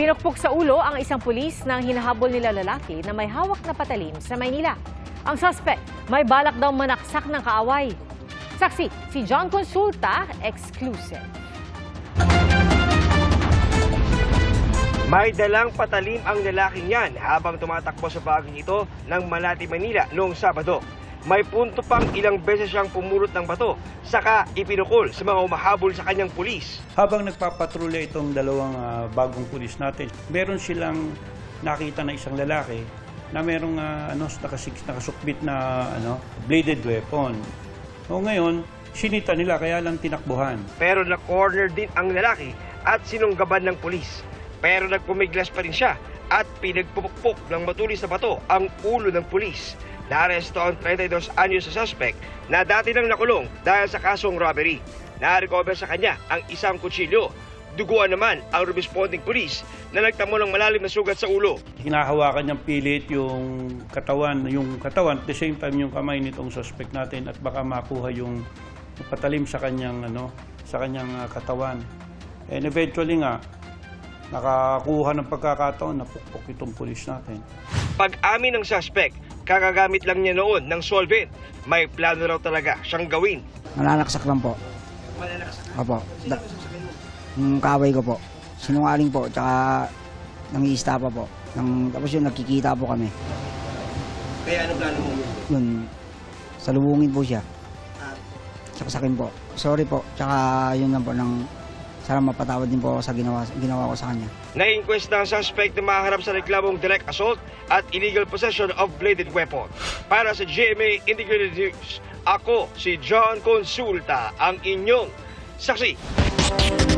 Pinukpok sa ulo ang isang pulis ng hinahabol nila lalaki na may hawak na patalim sa Maynila. Ang suspect may balak daw manaksak ng kaaway. Saksi, si John Consulta, exclusive. May dalang patalim ang lalaking yan habang tumatakbo sa bahaging ito ng Malati, Manila noong Sabado. May punto pang ilang beses siyang pumulot ng bato, saka ipinukol sa mga umahabol sa kanyang pulis. Habang nagpapatrolya itong dalawang bagong pulis natin, meron silang nakita na isang lalaki na merong nakasukbit na bladed weapon. O ngayon, sinita nila kaya lang tinakbuhan. Pero na-corner din ang lalaki at sinunggaban ng pulis. Pero nagpumiglas pa rin siya at pinagpupukpok ng matulis na bato ang ulo ng pulis. Naaresto ang 32 anyos sa suspect na dati nang nakulong dahil sa kasong robbery. Na-recover sa kanya ang isang kutsilyo. Duguan naman ang responding pulis na nagtamo ng malalim na sugat sa ulo. Hinahawakan niyang pilit yung katawan, at the same time yung kamay nitong suspect natin at baka makuha yung patalim sa kanyang katawan. And eventually nga nakakuha ng pagkakataon na pukpok itong pulis natin. Pag-amin ng suspect, kagagamit lang niya noon ng solvent. May plano raw talaga siyang gawin. Mananaksak lang po. Opo. Yung kaway ko po. Sinungaling po, tsaka nang-iista pa po. Tapos yun, nagkikita po kami. Kaya ano plano mo? Yun, salubungin po siya. Saksakin po. Sorry po, tsaka yun lang po, sana mapatawad din po ako sa ginawa ko sa kanya. Na-inquest na ang suspect na maharap sa reklamong direct assault at illegal possession of bladed weapon. Para sa GMA Integrated News, ako si John Consulta, ang inyong saksi.